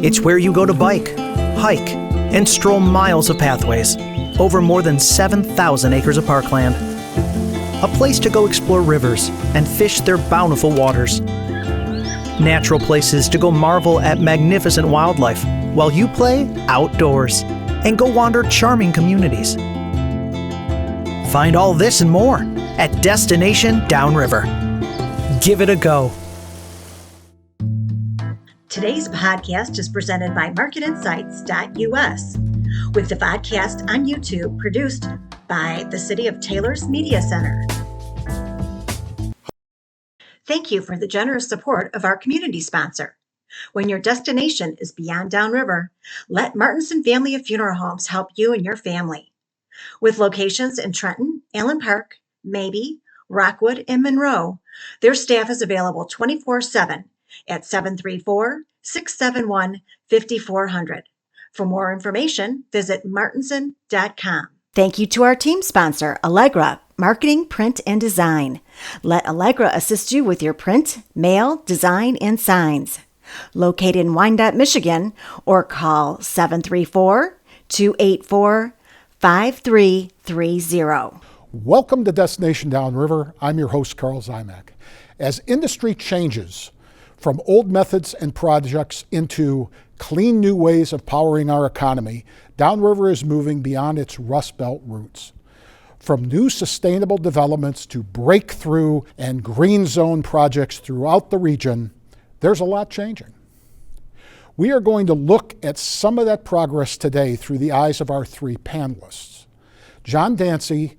It's where you go to bike, hike, and stroll miles of pathways over more than 7,000 acres of parkland. A place to go explore rivers and fish their bountiful waters. Natural places to go marvel at magnificent wildlife while you play outdoors and go wander charming communities. Find all this and more at Destination Downriver. Give it a go. Today's podcast is presented by MarketInsights.us, with the podcast on YouTube produced by the City of Taylor's Media Center. Thank you for the generous support of our community sponsor. When your destination is beyond downriver, let Martinson Family of Funeral Homes help you and your family. With locations in Trenton, Allen Park, Mabee, Rockwood, and Monroe, their staff is available 24/7 at 734-671-5400. For more information, visit martinson.com. Thank you to our team sponsor, Allegra, Marketing, Print, and Design. Let Allegra assist you with your print, mail, design, and signs. Located in Wyandotte, Michigan, or call 734-284-5330. Welcome to Destination Downriver. I'm your host, Karl Ziomek. As industry changes from old methods and projects into clean new ways of powering our economy, Downriver is moving beyond its Rust Belt roots. From new sustainable developments to breakthrough and green zone projects throughout the region, there's a lot changing. We are going to look at some of that progress today through the eyes of our three panelists. John Danci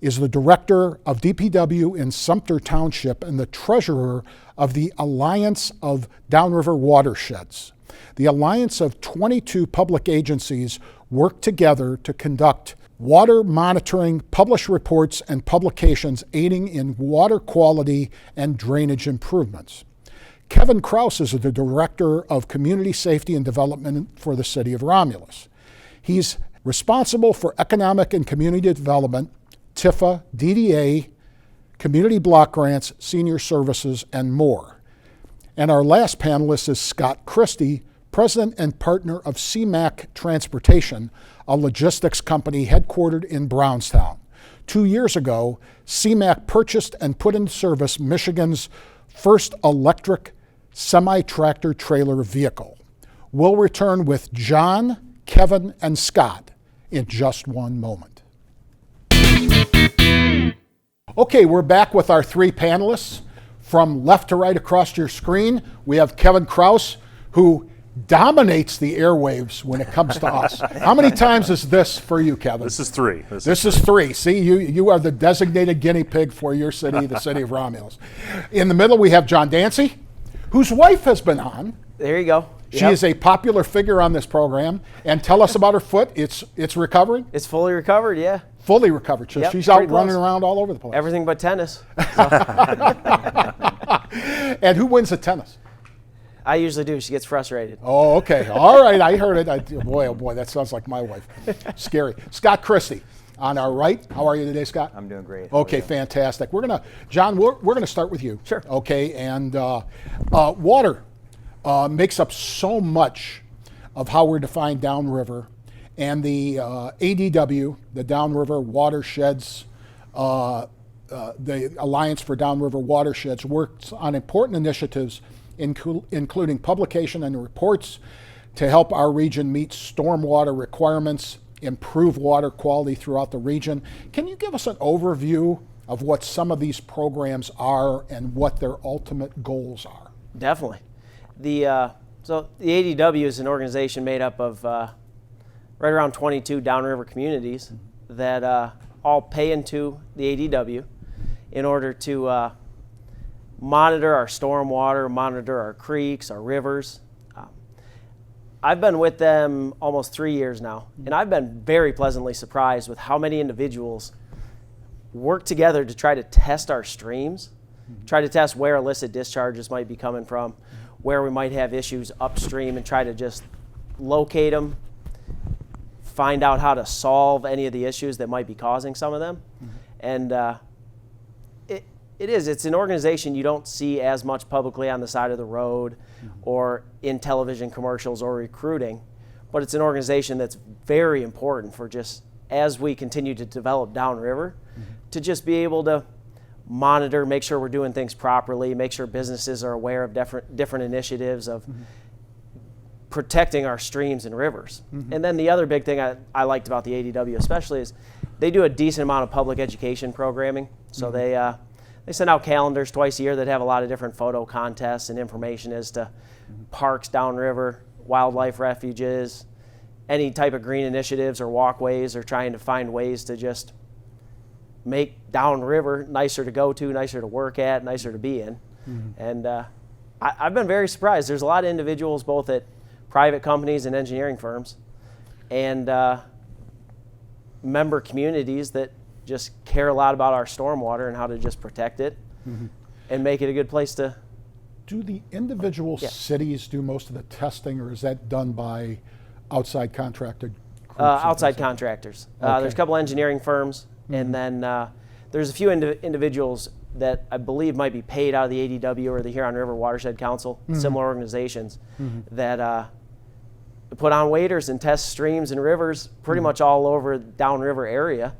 is the Director of DPW in Sumpter Township and the Treasurer of the Alliance of Downriver Watersheds. The alliance of 22 public agencies work together to conduct water monitoring, publish reports, and publications aiding in water quality and drainage improvements. Kevin Krause is the Director of Community Safety and Development for the City of Romulus. He's responsible for economic and community development, TIFA, DDA, community block grants, senior services, and more. And our last panelist is Scott Christie, President and partner of CMAC Transportation, a logistics company headquartered in Brownstown. 2 years ago, CMAC purchased and put into service Michigan's first electric semi-tractor trailer vehicle. We'll return with John, Kevin, and Scott in just one moment. Okay, we're back with our three panelists. From left to right across your screen, we have Kevin Krause, who dominates the airwaves when it comes to us. How many times is this for you, Kevin? This is three. This is three. See, you are the designated guinea pig for your city, the city of Romulus. In the middle, we have John Danci, whose wife has been on. There you go. She is a popular figure on this program. And tell us about her foot. It's recovering? It's fully recovered, yeah. Fully recovered. So she's out running around all over the place. Everything but tennis. And who wins the tennis? I usually do. She gets frustrated. Oh, okay. All right. I heard it. Boy, oh boy, that sounds like my wife. Scary. Scott Christie on our right. How are you today, Scott? I'm doing great. Okay, fantastic. John, we're gonna start with you. Sure. Okay, and water makes up so much of how we're defined downriver, and the ADW, the Downriver Watersheds, the Alliance for Downriver Watersheds, works on important initiatives including publication and reports to help our region meet stormwater requirements, improve water quality throughout the region. Can you give us an overview of what some of these programs are and what their ultimate goals are? Definitely. So the ADW is an organization made up of right around 22 downriver communities that all pay into the ADW in order to monitor our stormwater, monitor our creeks, our rivers. I've been with them almost 3 years now, and I've been very pleasantly surprised with how many individuals work together to try to test our streams, try to test where illicit discharges might be coming from, where we might have issues upstream, and try to just locate them, find out how to solve any of the issues that might be causing some of them. And It is. It's an organization you don't see as much publicly on the side of the road or in television commercials or recruiting, but it's an organization that's very important for just as we continue to develop downriver, to just be able to monitor, make sure we're doing things properly, make sure businesses are aware of different initiatives of protecting our streams and rivers. And then the other big thing I liked about the ADW especially is they do a decent amount of public education programming. So they send out calendars twice a year that have a lot of different photo contests and information as to parks downriver, wildlife refuges, any type of green initiatives or walkways, or trying to find ways to just make downriver nicer to go to, nicer to work at, nicer to be in. And I've been very surprised. There's a lot of individuals both at private companies and engineering firms and member communities that just care a lot about our stormwater and how to just protect it and make it a good place to. Do the individual cities do most of the testing, or is that done by outside contracted groups? Outside contractors. Okay. There's a couple engineering firms, and then there's a few individuals that I believe might be paid out of the ADW or the Huron River Watershed Council, similar organizations that put on waders and test streams and rivers pretty much all over the downriver area,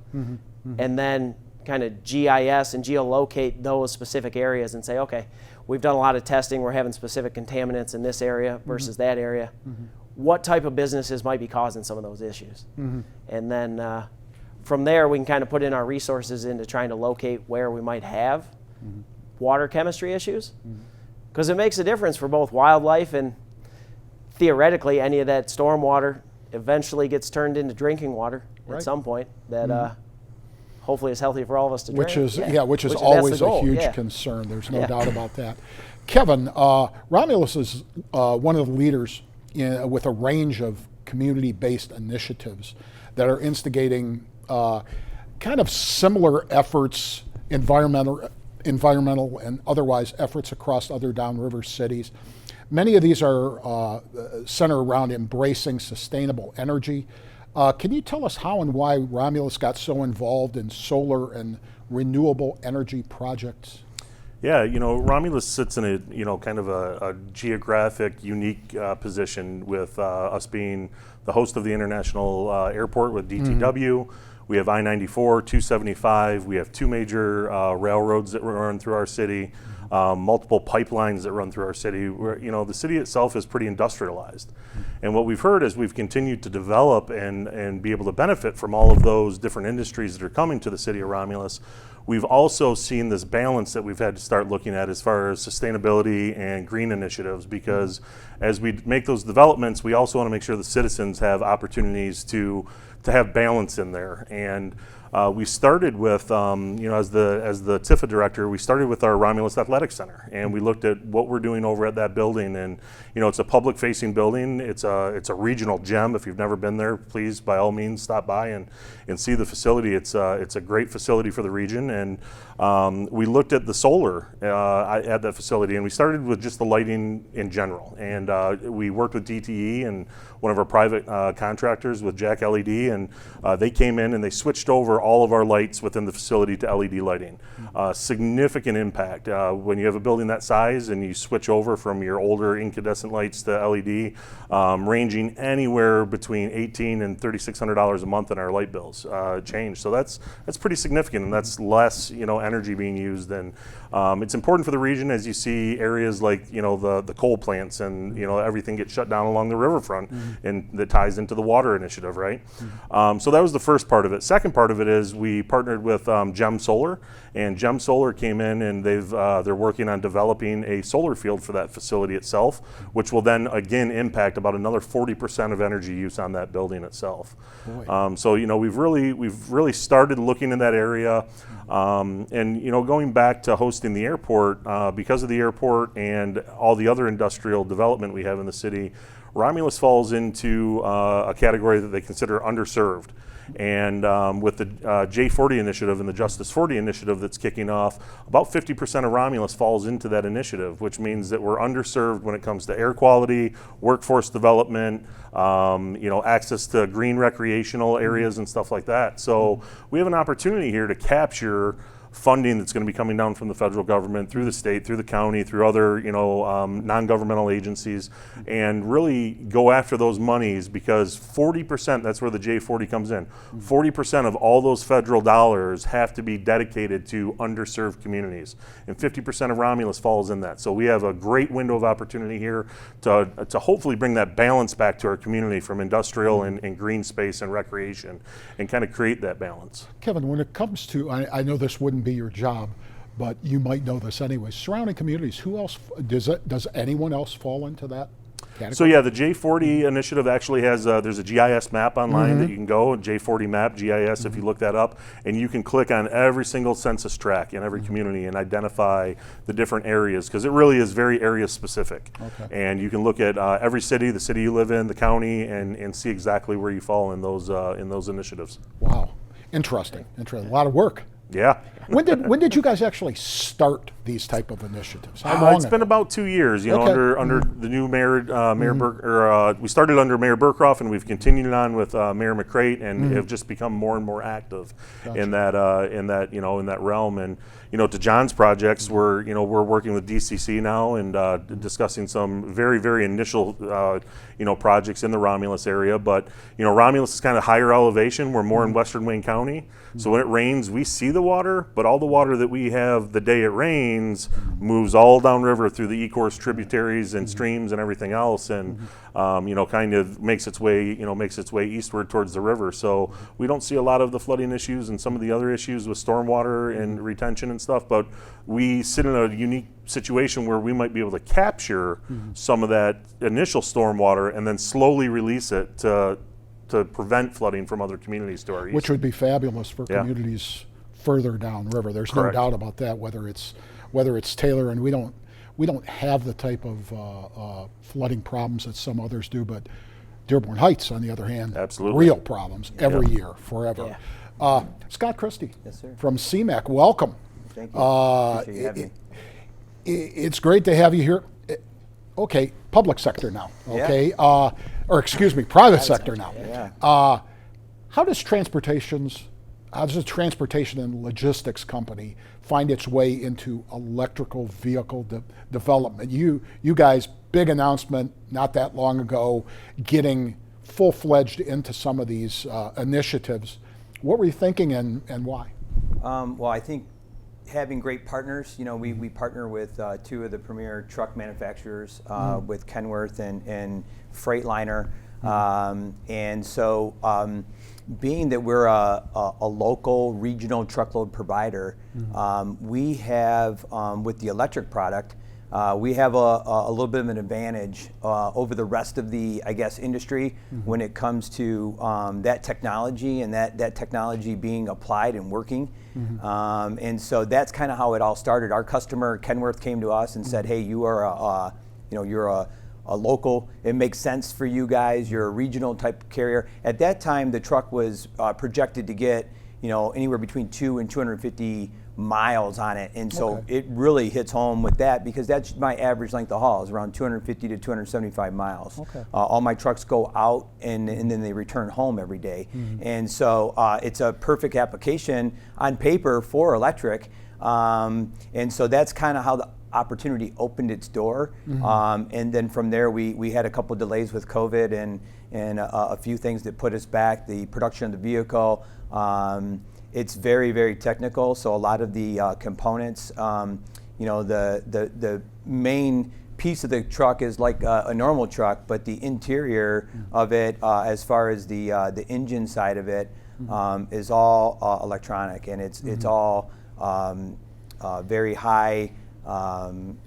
and then kind of GIS and geolocate those specific areas and say, okay, we've done a lot of testing, we're having specific contaminants in this area versus that area. What type of businesses might be causing some of those issues? And then from there, we can kind of put in our resources into trying to locate where we might have water chemistry issues, because it makes a difference for both wildlife and theoretically any of that stormwater eventually gets turned into drinking water at some point that hopefully is healthy for all of us to drink. Which is always a huge concern. There's no doubt about that. Kevin, Romulus is one of the leaders with a range of community-based initiatives that are instigating kind of similar efforts, environmental and otherwise efforts across other downriver cities. Many of these are centered around embracing sustainable energy. Can you tell us how and why Romulus got so involved in solar and renewable energy projects? Yeah, Romulus sits in a, kind of a geographic, unique position with us being the host of the international airport with DTW. We have I-94, 275. We have two major railroads that run through our city, multiple pipelines that run through our city. The city itself is pretty industrialized. And what we've heard as we've continued to develop and be able to benefit from all of those different industries that are coming to the city of Romulus, we've also seen this balance that we've had to start looking at as far as sustainability and green initiatives, because as we make those developments, we also want to make sure the citizens have opportunities to have balance in there. And we started with, as the TIFA director, we started with our Romulus Athletic Center, and we looked at what we're doing over at that building. And it's a public-facing building. It's a regional gem. If you've never been there, please by all means stop by and see the facility. It's a great facility for the region. And we looked at the solar at that facility, and we started with just the lighting in general. And we worked with DTE and one of our private contractors with Jack LED, and they came in and they switched over all of our lights within the facility to LED lighting. Significant impact. When you have a building that size and you switch over from your older incandescent lights to LED, ranging anywhere between $1,800 and $3,600 a month in our light bills change. So that's pretty significant, and that's less energy being used. And it's important for the region as you see areas like the coal plants and everything get shut down along the riverfront, and that ties into the water initiative, right? So that was the first part of it. Second part of it is we partnered with Gem Solar, and Gem Solar came in and they're working on developing a solar field for that facility itself, which will then again impact about another 40% of energy use on that building itself. So we've really started looking in that area, and going back to hosting the airport, because of the airport and all the other industrial development we have in the city, Romulus falls into a category that they consider underserved. And with the J40 initiative and the Justice 40 initiative that's kicking off, about 50% of Romulus falls into that initiative, which means that we're underserved when it comes to air quality, workforce development, access to green recreational areas and stuff like that. So we have an opportunity here to capture funding that's going to be coming down from the federal government, through the state, through the county, through other, non-governmental agencies, and really go after those monies, because 40%, that's where the J40 comes in, 40% of all those federal dollars have to be dedicated to underserved communities, and 50% of Romulus falls in that. So we have a great window of opportunity here to hopefully bring that balance back to our community from industrial and green space and recreation, and kind of create that balance. Kevin, when it comes to, I know this wouldn't be your job, but you might know this anyway, surrounding communities, who else, does anyone else fall into that category? So yeah, the J40 initiative actually has, there's a GIS map online that you can go, J40 map, GIS, if you look that up, and you can click on every single census tract in every community and identify the different areas, because it really is very area specific. Okay. And you can look at every city, the city you live in, the county, and see exactly where you fall in those initiatives. Wow, interesting, a lot of work. Yeah. When did you guys actually start these type of initiatives? How long It's been about 2 years, Okay. under the new mayor, we started under Mayor Burkroff, and we've continued on with Mayor McCrate, and have just become more and more active in that realm. And to John's projects, we're working with DCC now and discussing some very, very initial projects in the Romulus area. But Romulus is kind of higher elevation. We're more in Western Wayne County, so when it rains, we see the water, but all the water that we have the day it rains moves all downriver through the E-course tributaries and streams and everything else, and kind of makes its way eastward towards the river. So we don't see a lot of the flooding issues and some of the other issues with stormwater and retention and stuff, but we sit in a unique situation where we might be able to capture some of that initial stormwater and then slowly release it to prevent flooding from other communities to our east. Which would be fabulous for communities further downriver. There's no doubt about that. Whether it's Taylor, and we don't have the type of flooding problems that some others do, but Dearborn Heights, on the other hand, absolutely real problems every year, forever. Yeah. Scott Christie, Yes, sir. from CMAC, welcome. Thank you. Appreciate you having me. It's great to have you here. Okay, public sector now. Okay, or excuse me, private sector now. Yeah. How does a transportation and logistics company find its way into electrical vehicle development? You guys, big announcement not that long ago, getting full-fledged into some of these initiatives. What were you thinking, and why? Well, I think having great partners. We partner with two of the premier truck manufacturers, with Kenworth and Freightliner, and so being that we're a local regional truckload provider, we have with the electric product, we have a little bit of an advantage over the rest of the, industry when it comes to that technology and that technology being applied and working. And so that's kind of how it all started. Our customer Kenworth came to us and said, "Hey, you are you're a local. It makes sense for you guys. You're a regional type carrier." At that time, the truck was projected to get anywhere between 2 and 250 miles on it, and so it really hits home with that, because that's my average length of haul is around 250 to 275 miles. All my trucks go out and then they return home every day, and so it's a perfect application on paper for electric, and so that's kind of how the opportunity opened its door, and then from there we had a couple delays with COVID and a few things that put us back. The production of the vehicle. It's very, very technical, so a lot of the components, the main piece of the truck is like a normal truck, but the interior of it, as far as the engine side of it, is all electronic, and it's all very high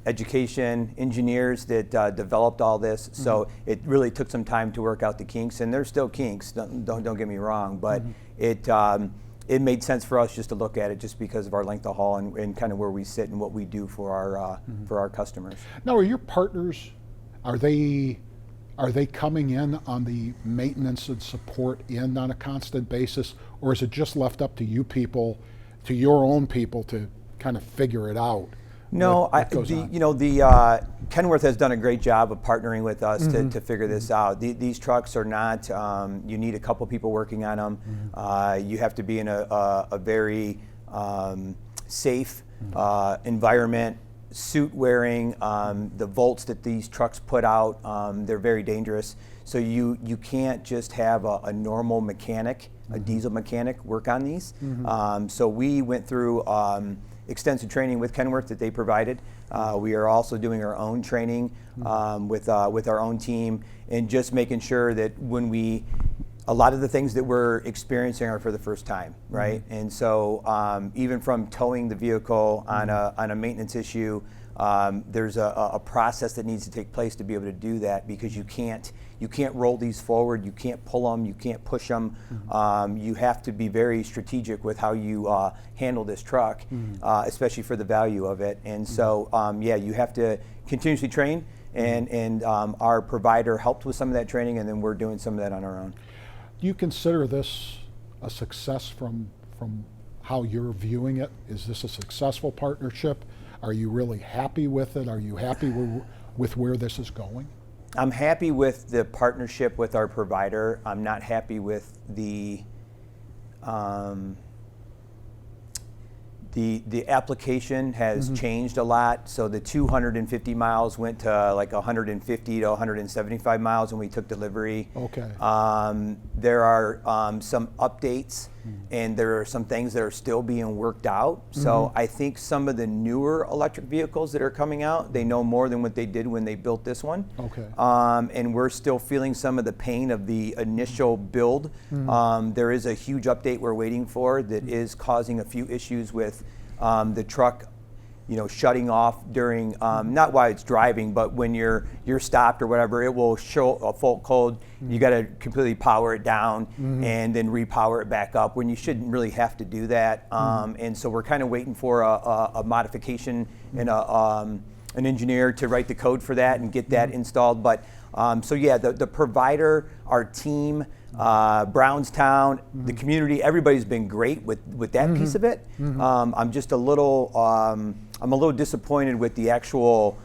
education engineers that developed all this. So it really took some time to work out the kinks, and there's still kinks. Don't get me wrong, but it made sense for us just to look at it just because of our length of haul and kind of where we sit and what we do for our customers. Now, are your partners, are they coming in on the maintenance and support end on a constant basis, or is it just left up to you people, to your own people, to kind of figure it out? No, Kenworth has done a great job of partnering with us to figure this out. These trucks are not, you need a couple people working on them. You have to be in a very safe environment, suit wearing, the volts that these trucks put out, they're very dangerous. So you can't just have a normal mechanic, a diesel mechanic, work on these. So we went through extensive training with Kenworth that they provided. We are also doing our own training with our own team, and just making sure that when a lot of the things that we're experiencing are for the first time, right? And so even from towing the vehicle on a maintenance issue, there's a process that needs to take place to be able to do that, because you can't roll these forward, you can't pull them, you can't push them. You have to be very strategic with how you handle this truck, especially for the value of it. And so, yeah, you have to continuously train, and our provider helped with some of that training, and then we're doing some of that on our own. Do you consider this a success from how you're viewing it? Is this a successful partnership? Are you really happy with it? Are you happy with where this is going? I'm happy with the partnership with our provider. I'm not happy with the application has changed a lot. So the 250 miles went to like 150 to 175 miles when we took delivery. Okay. There are some updates, and there are some things that are still being worked out. So I think some of the newer electric vehicles that are coming out, they know more than what they did when they built this one. Okay. And we're still feeling some of the pain of the initial build. There is a huge update we're waiting for that is causing a few issues with the truck, shutting off during, not while it's driving, but when you're stopped or whatever, it will show a fault code. You got to completely power it down and then repower it back up, when you shouldn't really have to do that. And so we're kind of waiting for a modification and an engineer to write the code for that and get that installed. But so yeah, the provider, our team, Brownstown, the community, everybody's been great with that piece of it. I'm just a little disappointed with the actual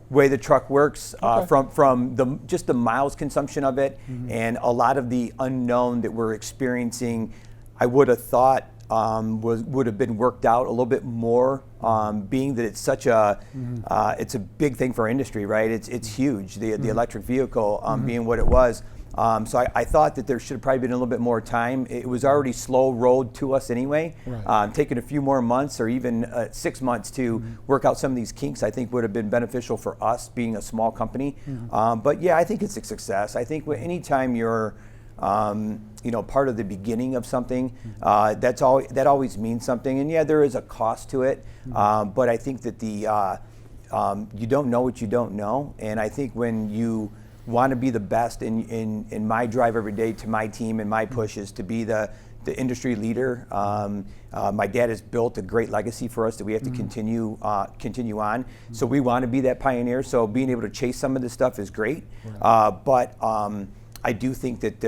way the truck works, from just the miles consumption of it, and a lot of the unknown that we're experiencing. I would have thought would have been worked out a little bit more, being that it's such it's a big thing for our industry, right? It's huge, the electric vehicle being what it was. So I thought that there should have probably been a little bit more time. It was already slow rolled to us anyway. Right. Taking a few more months, or even 6 months to work out some of these kinks, I think would have been beneficial for us being a small company. But yeah, I think it's a success. I think anytime you're part of the beginning of something, that always means something. And yeah, there is a cost to it, but I think that you don't know what you don't know. And I think when you want to be the best, in my drive every day to my team, and my push is to be the industry leader. My dad has built a great legacy for us that we have to continue on. So we want to be that pioneer. So being able to chase some of this stuff is great. Right. But I do think that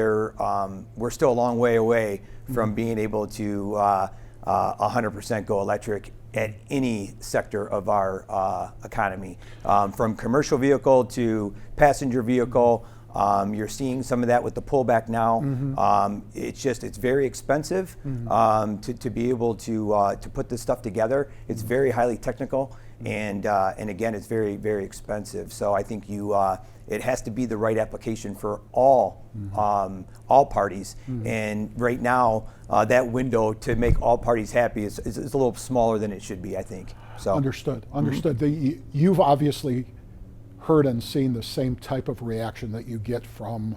we're still a long way away from being able to 100% go electric at any sector of our economy, from commercial vehicle to passenger vehicle. You're seeing some of that with the pullback now. It's very expensive to be able to put this stuff together. It's very highly technical, and again, it's very, very expensive. So I think it has to be the right application for all parties. And right now, that window to make all parties happy is a little smaller than it should be, I think. So Understood. You've obviously heard and seen the same type of reaction that you get from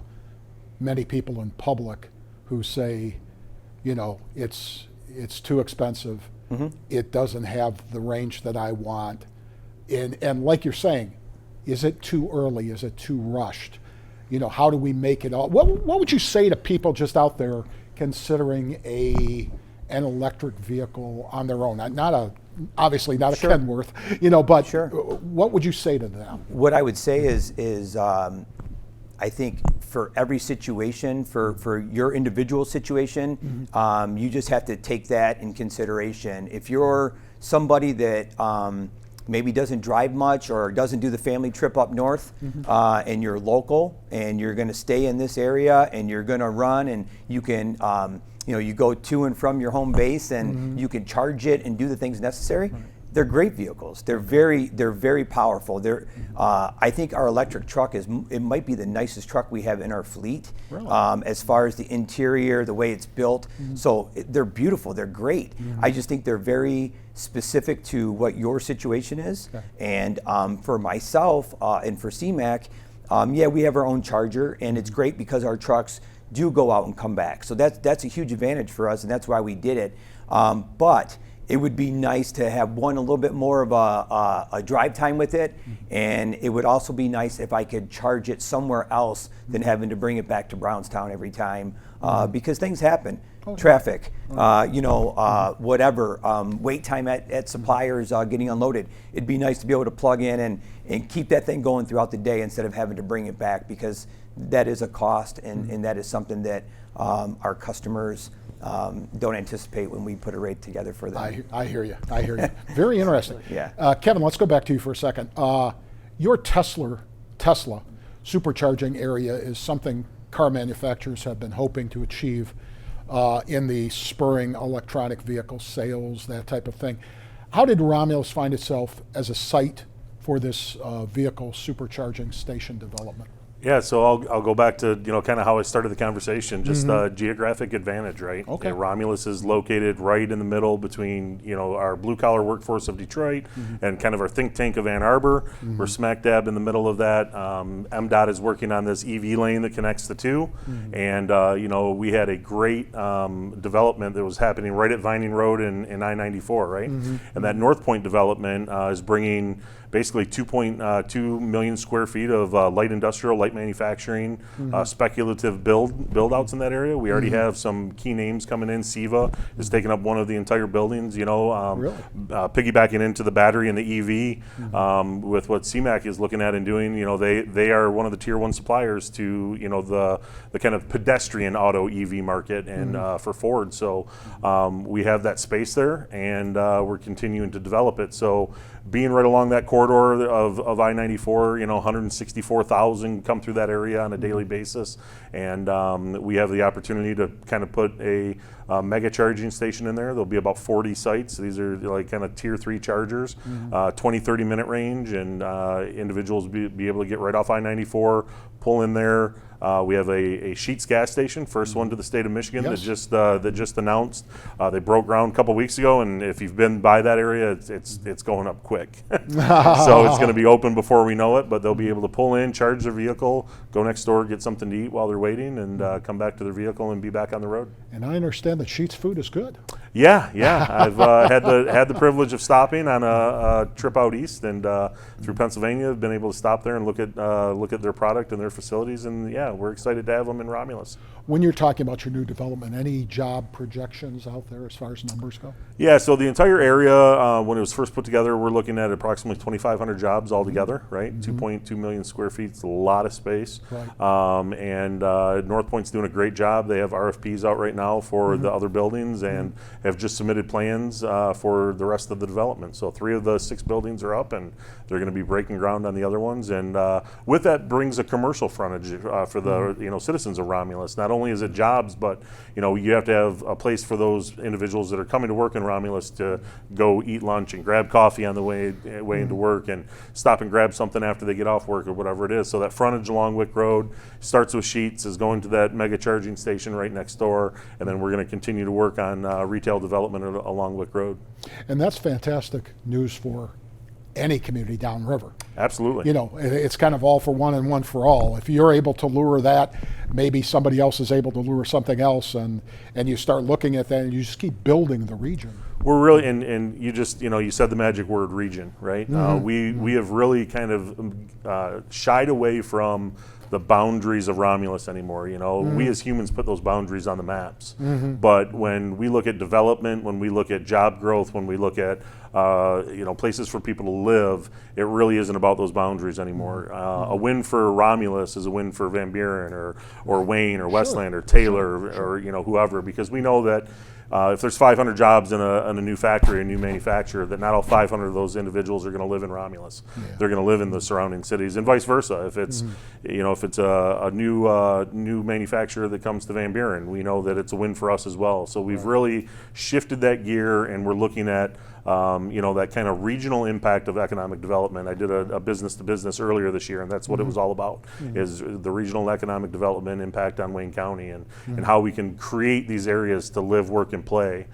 many people in public who say, it's too expensive. It doesn't have the range that I want. And like you're saying, is it too early? Is it too rushed? How do we make it all? What would you say to people just out there considering an electric vehicle on their own? Obviously not a Kenworth, but what would you say to them? What I would say is I think for every situation, for your individual situation, you just have to take that in consideration. If you're somebody that maybe doesn't drive much or doesn't do the family trip up north, and you're local and you're going to stay in this area and you're going to run, and you can you go to and from your home base, and you can charge it and do the things necessary. They're great vehicles. They're very powerful. I think our electric truck it might be the nicest truck we have in our fleet. Really? As far as the interior, the way it's built. So they're beautiful. They're great. I just think they're very specific to what your situation is. Okay. And for myself and for CMAC, we have our own charger, and it's great because our trucks do go out and come back. So that's a huge advantage for us, and that's why we did it. But it would be nice to have a little bit more of a drive time with it, and it would also be nice if I could charge it somewhere else than having to bring it back to Brownstown every time, because things happen. Traffic, whatever, wait time at suppliers getting unloaded. It'd be nice to be able to plug in and keep that thing going throughout the day instead of having to bring it back, because that is a cost, and that is something that our customers don't anticipate when we put a rate together for them. I hear you. Very interesting. Yeah. Kevin, let's go back to you for a second. Your Tesla supercharging area is something car manufacturers have been hoping to achieve in the spurring electronic vehicle sales, that type of thing. How did Romulus find itself as a site for this vehicle supercharging station development? Yeah, so I'll go back to kind of how I started the conversation, just geographic advantage, right? Okay. Romulus is located right in the middle between our blue collar workforce of Detroit and kind of our think tank of Ann Arbor. We're smack dab in the middle of that. MDOT is working on this EV lane that connects the two, and we had a great development that was happening right at Vining Road in I-94, right? And that North Point development is bringing basically 2.2 million square feet of light industrial, light manufacturing, speculative build outs in that area. We already have some key names coming in. SEVA is taking up one of the entire buildings, Really? Piggybacking into the battery and the EV with what CMAC is looking at and doing. They are one of the tier one suppliers to the kind of pedestrian auto EV market and for Ford. So we have that space there, and we're continuing to develop it. So being right along that corridor of I-94, 164,000 come through that area on a daily basis, and we have the opportunity to kind of put a mega charging station in there. There'll be about 40 sites. These are like kind of tier 3 chargers, 20-30 minute range, and individuals be able to get right off I-94, pull in there. We have a Sheetz gas station, first one to the state of Michigan, Yes. that just announced. They broke ground a couple weeks ago, and if you've been by that area, it's going up quick. So it's going to be open before we know it, but they'll be able to pull in, charge their vehicle, go next door, get something to eat while they're waiting, and come back to their vehicle and be back on the road. And I understand that Sheetz food is good. Yeah. I've had the privilege of stopping on a trip out east and through Pennsylvania. I've been able to stop there and look at their product and their facilities, and we're excited to have them in Romulus. When you're talking about your new development, any job projections out there as far as numbers go? Yeah, so the entire area, when it was first put together, we're looking at approximately 2,500 jobs altogether, right? 2.2 million square feet, it's a lot of space. Right. And North Point's doing a great job. They have RFPs out right now for the other buildings and have just submitted plans for the rest of the development. So 3 of the 6 buildings are up, and they're going to be breaking ground on the other ones. And with that brings a commercial frontage for the citizens of Romulus. Not only is it jobs, but you have to have a place for those individuals that are coming to work in Romulus to go eat lunch and grab coffee on the way into work and stop and grab something after they get off work or whatever it is. So that frontage along Wick Road starts with Sheetz, is going to that mega charging station right next door, and then we're going to continue to work on retail development along Wick Road. And that's fantastic news for any community downriver. Absolutely. It's kind of all for one and one for all. If you're able to lure that, maybe somebody else is able to lure something else, and you start looking at that, and you just keep building the region. We're really, and you just, you said the magic word, region, right? We have really kind of shied away from the boundaries of Romulus anymore. We as humans put those boundaries on the maps. But when we look at development, when we look at job growth, when we look at places for people to live, it really isn't about those boundaries anymore. A win for Romulus is a win for Van Buren or Wayne or Westland or Taylor or whoever, because we know that if there's 500 jobs in a new factory, a new manufacturer, that not all 500 of those individuals are going to live in Romulus. Yeah. They're going to live in the surrounding cities, and vice versa. If it's if it's a new manufacturer that comes to Van Buren, we know that it's a win for us as well. So we've really shifted that gear, and we're looking at that kind of regional impact of economic development. I did a business to business earlier this year, and that's what it was all about, is the regional economic development impact on Wayne County, and how we can create these areas to live, work, and play,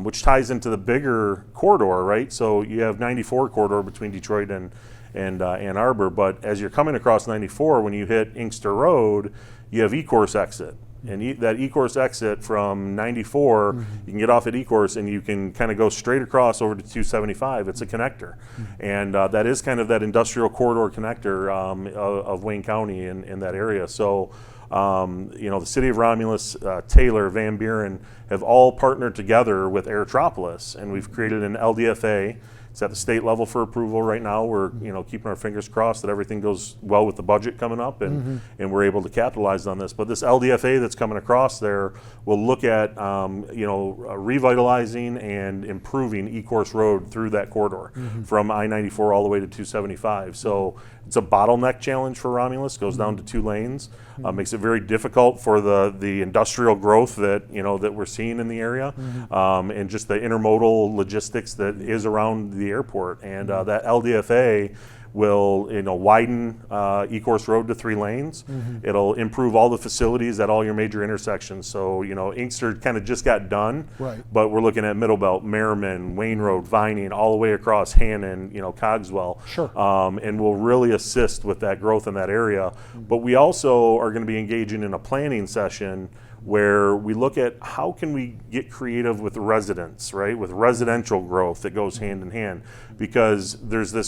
which ties into the bigger corridor, right? So you have 94 corridor between Detroit and Ann Arbor, but as you're coming across 94, when you hit Inkster Road, you have E-course exit. And that E-course exit from 94, you can get off at E-course and you can kind of go straight across over to 275. It's a connector. And that is kind of that industrial corridor connector of Wayne County in that area. So, the city of Romulus, Taylor, Van Buren have all partnered together with Aerotropolis, and we've created an LDFA. It's at the state level for approval right now. We're keeping our fingers crossed that everything goes well with the budget coming up, and we're able to capitalize on this. But this LDFA that's coming across there will look at revitalizing and improving E-course Road through that corridor from I-94 all the way to 275. So it's a bottleneck challenge for Romulus. Goes down to 2 lanes, makes it very difficult for the industrial growth that that we're seeing in the area, and just the intermodal logistics that is around the airport. And that LDFA will widen E-course Road to 3 lanes. It'll improve all the facilities at all your major intersections. So Inkster kind of just got done, but we're looking at Middlebelt, Merriman, Wayne Road, Vining, all the way across Hannon, Cogswell. Sure. And will really assist with that growth in that area. But we also are going to be engaging in a planning session where we look at how can we get creative with residents, right? With residential growth that goes hand in hand. Because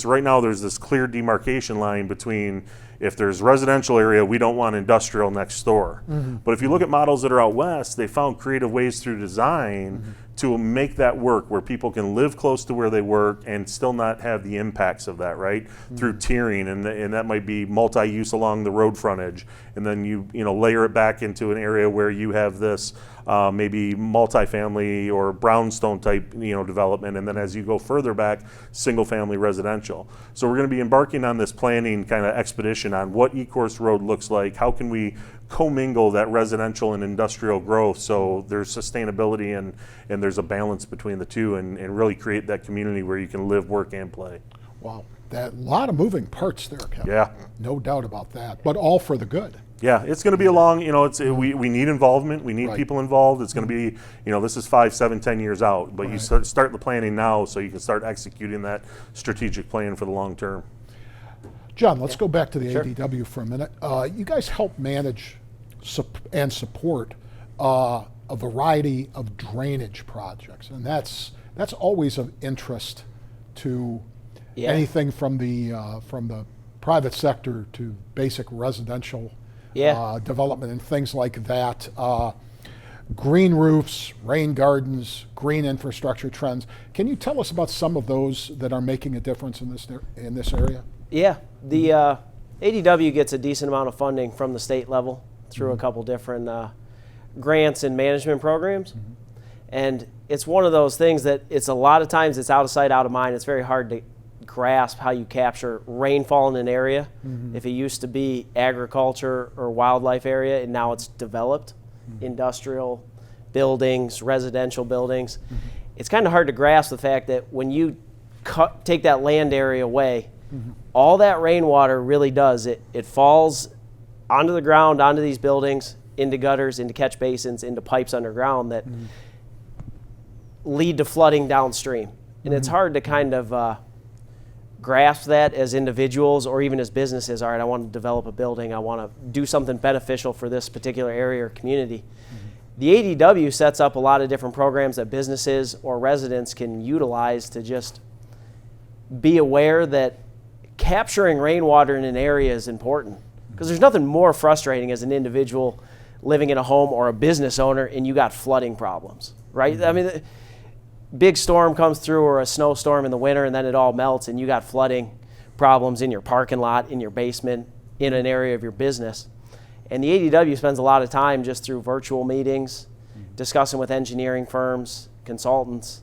right now there's this clear demarcation line between, if there's residential area, we don't want industrial next door. But if you look at models that are out west, they found creative ways through design to make that work, where people can live close to where they work and still not have the impacts of that, right? Through tiering, and that might be multi-use along the road frontage, and then you layer it back into an area where you have this maybe multifamily or brownstone type development, and then as you go further back, single family residential. So we're going to be embarking on this planning kind of expedition on what E-course Road looks like. How can we commingle that residential and industrial growth so there's sustainability and there's a balance between the two, and really create that community where you can live, work, and play. Wow, that lot of moving parts there, Kevin. Yeah, no doubt about that, but all for the good. Yeah, it's going to be a long, we need involvement. We need people involved. It's going to be, this is 5, 7, 10 years out, but you start the planning now so you can start executing that strategic plan for the long term. John, let's go back to the ADW for a minute. You guys help manage and support a variety of drainage projects, and that's always of interest to anything from the private sector to basic residential development and things like that. Green roofs, rain gardens, green infrastructure trends. Can you tell us about some of those that are making a difference in this area? Yeah, the ADW gets a decent amount of funding from the state level through a couple different grants and management programs. And it's one of those things that it's a lot of times it's out of sight, out of mind. It's very hard to grasp how you capture rainfall in an area. If it used to be agriculture or wildlife area and now it's developed, industrial buildings, residential buildings. It's kind of hard to grasp the fact that when you take that land area away, all that rainwater really does, it falls onto the ground, onto these buildings, into gutters, into catch basins, into pipes underground that lead to flooding downstream. And it's hard to kind of grasp that as individuals or even as businesses. All right, I want to develop a building. I want to do something beneficial for this particular area or community. The ADW sets up a lot of different programs that businesses or residents can utilize to just be aware that capturing rainwater in an area is important. Because there's nothing more frustrating as an individual living in a home or a business owner and you got flooding problems, right? I mean, big storm comes through or a snowstorm in the winter and then it all melts and you got flooding problems in your parking lot, in your basement, in an area of your business. And the ADW spends a lot of time just through virtual meetings, discussing with engineering firms, consultants,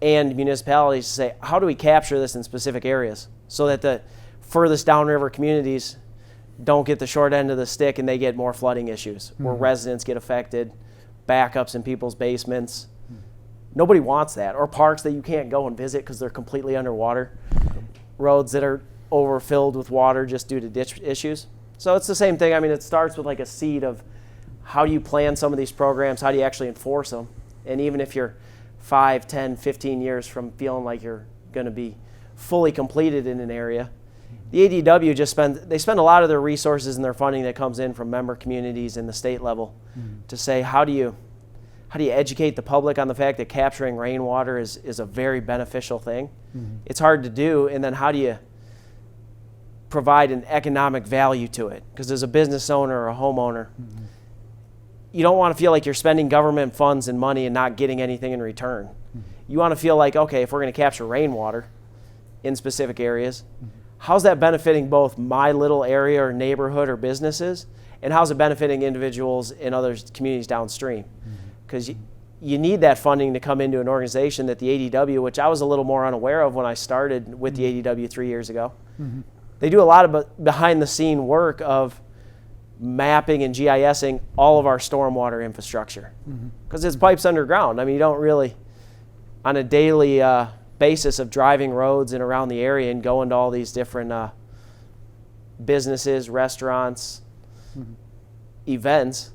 and municipalities to say, how do we capture this in specific areas so that the furthest downriver communities don't get the short end of the stick and they get more flooding issues where residents get affected, backups in people's basements. Nobody wants that. Or parks that you can't go and visit because they're completely underwater. Roads that are overfilled with water just due to ditch issues. So it's the same thing. I mean, it starts with like a seed of how do you plan some of these programs, how do you actually enforce them? And even if you're 5, 10, 15 years from feeling like you're going to be fully completed in an area, the ADW they spend a lot of their resources and their funding that comes in from member communities in the state level to say, how do you educate the public on the fact that capturing rainwater is a very beneficial thing? It's hard to do, and then how do you provide an economic value to it? Because as a business owner or a homeowner, you don't want to feel like you're spending government funds and money and not getting anything in return. You want to feel like, okay, if we're going to capture rainwater in specific areas, how's that benefiting both my little area or neighborhood or businesses, and how's it benefiting individuals in other communities downstream? Because you need that funding to come into an organization that the ADW, which I was a little more unaware of when I started with the ADW 3 years ago. They do a lot of behind the scene work of mapping and GISing all of our stormwater infrastructure. Because it's pipes underground. I mean, you don't really, on a daily basis of driving roads and around the area and going to all these different businesses, restaurants, events,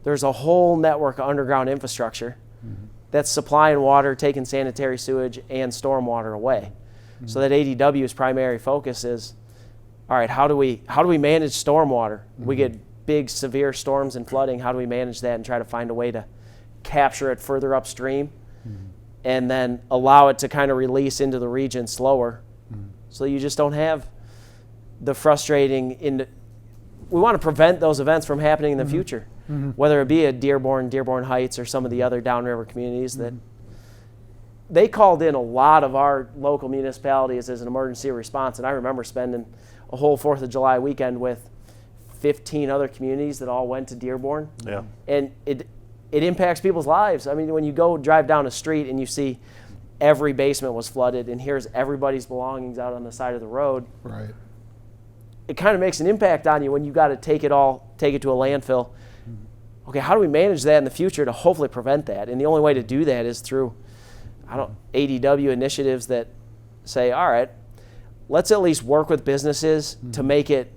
there's a whole network of underground infrastructure that's supplying water, taking sanitary sewage and stormwater away. So that ADW's primary focus is, all right, how do we manage stormwater? We get big, severe storms and flooding. How do we manage that and try to find a way to capture it further upstream and then allow it to kind of release into the region slower, so you just don't have the frustrating. We want to prevent those events from happening in the future, whether it be at Dearborn Heights, or some of the other downriver communities that they called in a lot of our local municipalities as an emergency response. And I remember spending a whole 4th of July weekend with 15 other communities that all went to Dearborn. Yeah. And it impacts people's lives. I mean, when you go drive down a street and you see every basement was flooded and here's everybody's belongings out on the side of the road. Right. It kind of makes an impact on you when you got to take it to a landfill. Okay, how do we manage that in the future to hopefully prevent that? And the only way to do that is through ADW initiatives that say, all right, let's at least work with businesses to make it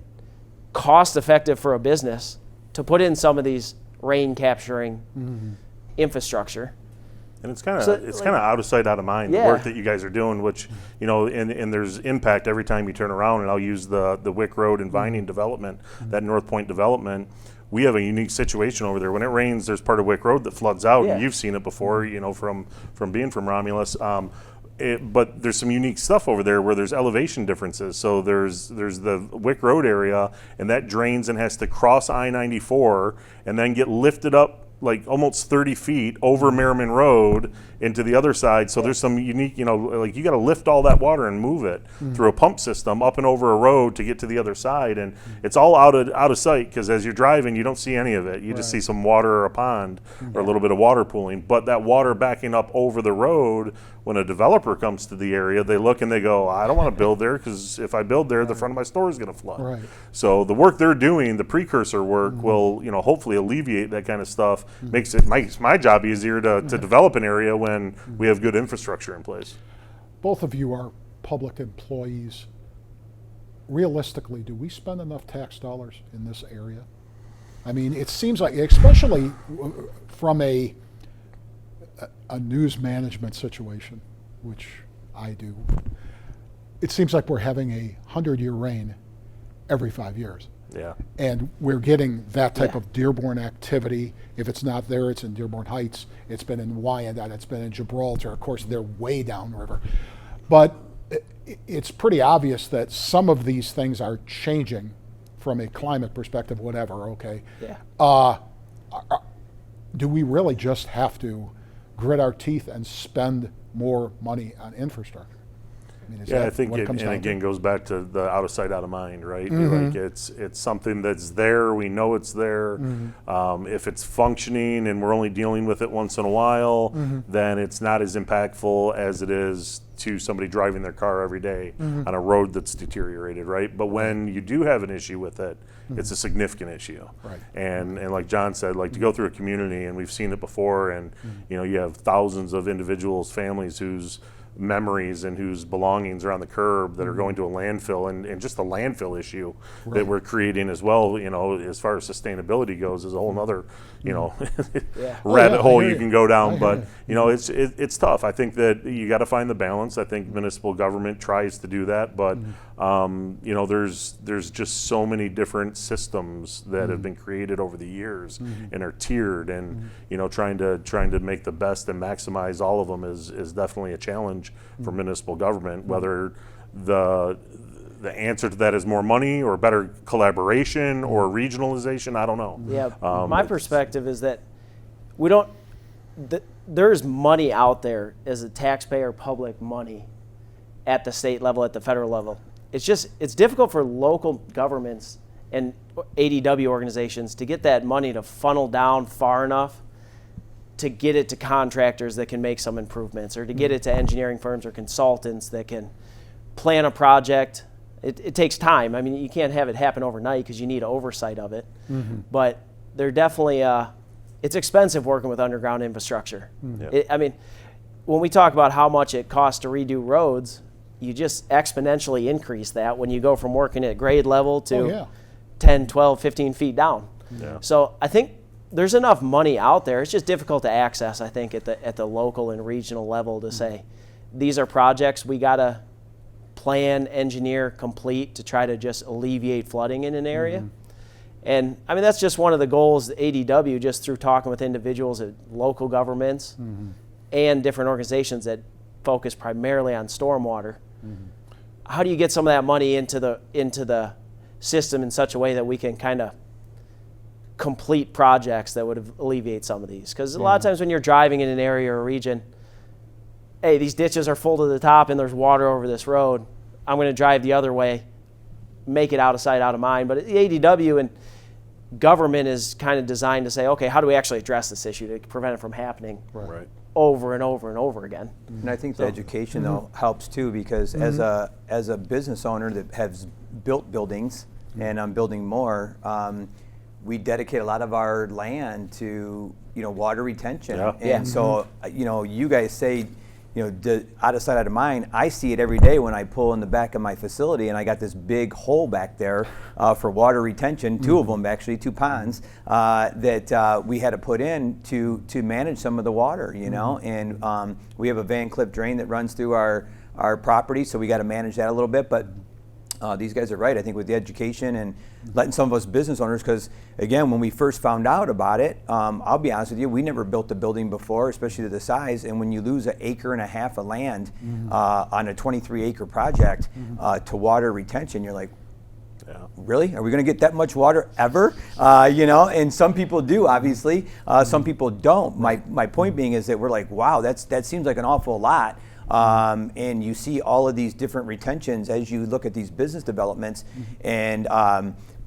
cost effective for a business to put in some of these rain capturing infrastructure. And it's kind of out of sight, out of mind, the work that you guys are doing, which, and there's impact every time you turn around. And I'll use the Wick Road and Vining development, that North Point development. We have a unique situation over there. When it rains, there's part of Wick Road that floods out, and you've seen it before, from being from Romulus. But there's some unique stuff over there where there's elevation differences. So there's the Wick Road area, and that drains and has to cross I-94 and then get lifted up like almost 30 feet over Merriman Road into the other side. So there's some unique, you got to lift all that water and move it through a pump system up and over a road to get to the other side. And it's all out of sight, because as you're driving, you don't see any of it. You just see some water or a pond or a little bit of water pooling. But that water backing up over the road, when a developer comes to the area, they look and they go, I don't want to build there, because if I build there, the front of my store is going to flood. Right. So the work they're doing, the precursor work, will hopefully alleviate that kind of stuff. Makes my job easier to develop an area when we have good infrastructure in place. Both of you are public employees. Realistically, do we spend enough tax dollars in this area? I mean, it seems like, especially from a news management situation, which I do, it seems like we're having a 100-year rain every 5 years. Yeah. And we're getting that type of Dearborn activity. If it's not there, it's in Dearborn Heights. It's been in Wyandotte. It's been in Gibraltar. Of course, they're way downriver. But it's pretty obvious that some of these things are changing from a climate perspective, whatever, okay? Yeah. Do we really just have to grit our teeth and spend more money on infrastructure? I mean, is Yeah, that I think what it comes and down again to? goes back to the out of sight, out of mind, right? Like it's something that's there. We know it's there. If it's functioning and we're only dealing with it once in a while, then it's not as impactful as it is to somebody driving their car every day on a road that's deteriorated, right? But when you do have an issue with it, it's a significant issue. Right. And like John said, like to go through a community, and we've seen it before, and you know, you have thousands of individuals, families whose memories and whose belongings are on the curb that are going to a landfill, and just the landfill issue that we're creating as well, you know, as far as sustainability goes, is a whole nother, you know, rabbit hole you can go down. But you know, it's tough. I think that you got to find the balance. I think municipal government tries to do that, but you know, there's just so many different systems that have been created over the years and are tiered, and you know, trying to make the best and maximize all of them is definitely a challenge for municipal government. Whether the answer to that is more money or better collaboration or regionalization, I don't know. Yeah, my perspective is that we don't. There's money out there as a taxpayer, public money, at the state level, at the federal level. It's difficult for local governments and ADW organizations to get that money to funnel down far enough to get it to contractors that can make some improvements, or to get it to engineering firms or consultants that can plan a project. It takes time. I mean, you can't have it happen overnight because you need oversight of it. But they're definitely, it's expensive working with underground infrastructure. I mean, when we talk about how much it costs to redo roads, you just exponentially increase that when you go from working at grade level to 10, 12, 15 feet down. So I think there's enough money out there. It's just difficult to access, I think, at the local and regional level to say, these are projects we got to plan, engineer, complete to try to just alleviate flooding in an area. And I mean, that's just one of the goals of ADW, just through talking with individuals at local governments and different organizations that focus primarily on stormwater. How do you get some of that money into the system in such a way that we can kind of complete projects that would alleviate some of these? Because a lot of times when you're driving in an area or a region, hey, these ditches are full to the top and there's water over this road, I'm going to drive the other way, make it out of sight, out of mind. But the ADW and government is kind of designed to say, okay, how do we actually address this issue to prevent it from happening over and over and over again? And I think the education though helps too, because as a business owner that has built buildings, and I'm building more, we dedicate a lot of our land to, you know, water retention. And so, you know, you guys say, you know, out of sight, out of mind. I see it every day when I pull in the back of my facility, and I got this big hole back there for water retention, two of them actually, 2 ponds, that we had to put in to manage some of the water, you know. And we have a Van Cliff drain that runs through our property, so we got to manage that a little bit. But these guys are right, I think, with the education and letting some of us business owners, because again, when we first found out about it, I'll be honest with you, we never built a building before, especially to the size. And when you lose 1.5 acres of land on a 23-acre project to water retention, you're like, really? Are we going to get that much water ever? You know, and some people do, obviously. Some people don't. My point being is that we're like, wow, that seems like an awful lot. And you see all of these different retentions as you look at these business developments. And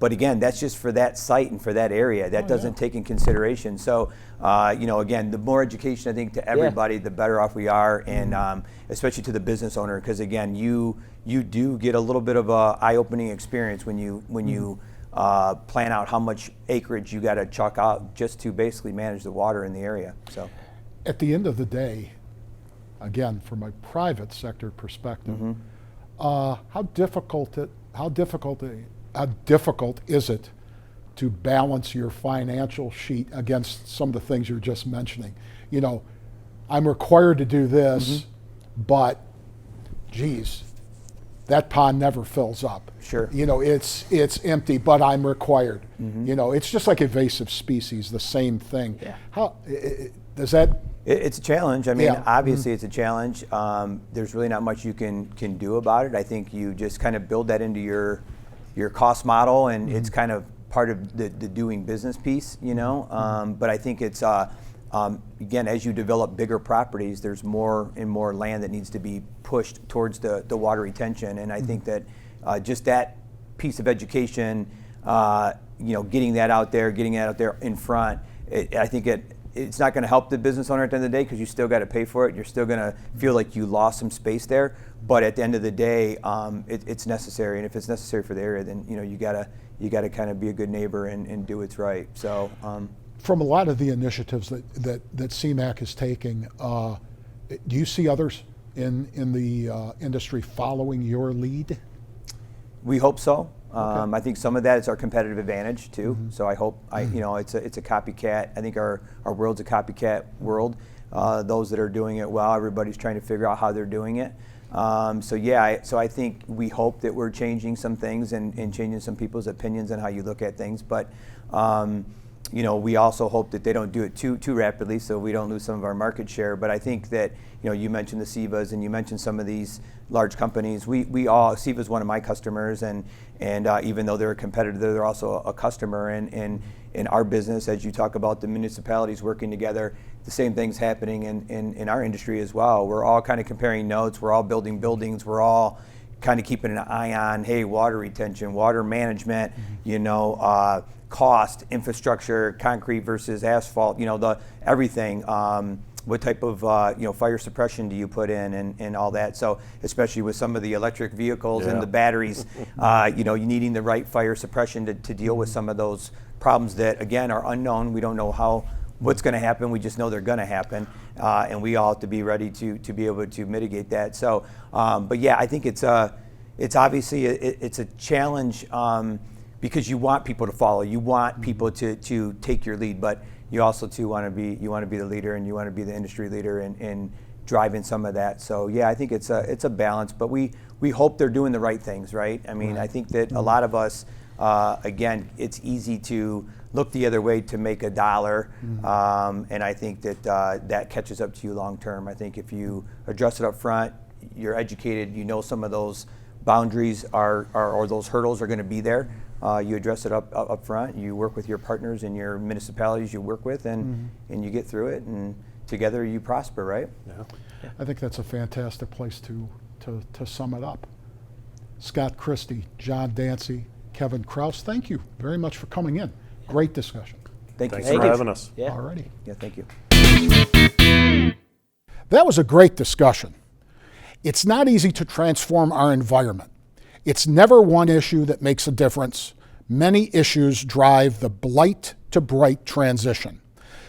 but again, that's just for that site and for that area. That doesn't take in consideration. So, you know, again, the more education I think to everybody, the better off we are, and especially to the business owner, because again, you do get a little bit of a eye-opening experience when you plan out how much acreage you got to chuck out just to basically manage the water in the area. So, at the end of the day, again, from a private sector perspective, how difficult is it to balance your financial sheet against some of the things you're just mentioning? You know, I'm required to do this, but geez, that pond never fills up. Sure. You know, it's empty, but I'm required. You know, it's just like invasive species, the same thing. How does that? It's a challenge. I mean, obviously it's a challenge. There's really not much you can do about it. I think you just kind of build that into your cost model, and it's kind of part of the doing business piece, you know. But I think it's again, as you develop bigger properties, there's more and more land that needs to be pushed towards the water retention. And I think that just that piece of education, getting that out there in front, I think it's not going to help the business owner at the end of the day, because you still got to pay for it. You're still going to feel like you lost some space there. But at the end of the day, it's necessary. And if it's necessary for the area, then you got to kind of be a good neighbor and do what's right. So. From a lot of the initiatives that CMAC is taking, do you see others in the industry following your lead? We hope so. Okay. I think some of that is our competitive advantage too. Mm-hmm. So I hope it's a copycat. I think our world's a copycat world. Those that are doing it well, everybody's trying to figure out how they're doing it. So I think we hope that we're changing some things and changing some people's opinions on how you look at things. But we also hope that they don't do it too rapidly, so we don't lose some of our market share. But I think that you mentioned the SEVAs and you mentioned some of these large companies. SEVA is one of my customers, and even though they're a competitor, they're also a customer. And in our business, as you talk about the municipalities working together, the same thing's happening in our industry as well. We're all kind of comparing notes. We're all building buildings. We're all kind of keeping an eye on, hey, water retention, water management, cost, infrastructure, concrete versus asphalt, everything. What type of fire suppression do you put in and all that? So especially with some of the electric vehicles and the batteries, you needing the right fire suppression to deal with some of those problems that, again, are unknown. We don't know what's going to happen. We just know they're going to happen, and we all have to be ready to be able to mitigate that. So, but yeah, I think it's obviously it's a challenge. Because you want people to follow, you want people to take your lead, but you also too want to be the leader, and you want to be the industry leader in driving some of that. So yeah, I think it's a balance, but we hope they're doing the right things, right? I mean, I think that a lot of us, again, it's easy to look the other way to make a dollar, and I think that that catches up to you long term. I think if you address it up front, you're educated, some of those boundaries or those hurdles are going to be there. You address it up front. You work with your partners and your municipalities you work with, and you get through it, and together you prosper, right? Yeah. I think that's a fantastic place to sum it up. Scott Christie, John Danci, Kevin Krause, thank you very much for coming in. Great discussion. Thanks for having us. Yeah. All righty. Yeah, thank you. That was a great discussion. It's not easy to transform our environment. It's never one issue that makes a difference. Many issues drive the blight to bright transition.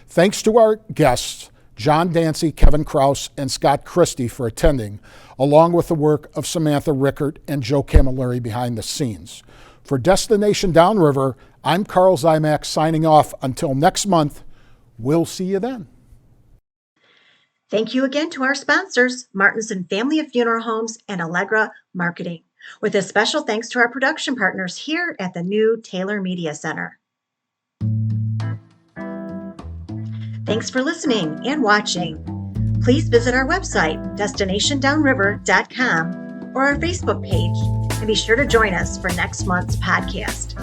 Thanks to our guests, John Danci, Kevin Krause, and Scott Christie for attending, along with the work of Samantha Rickert and Joe Camilleri behind the scenes. For Destination Downriver, I'm Karl Ziomek signing off until next month. We'll see you then. Thank you again to our sponsors, Martinson Family of Funeral Homes and Allegra Marketing, with a special thanks to our production partners here at the new Taylor Media Center. Thanks for listening and watching. Please visit our website, destinationdownriver.com, or our Facebook page, and be sure to join us for next month's podcast.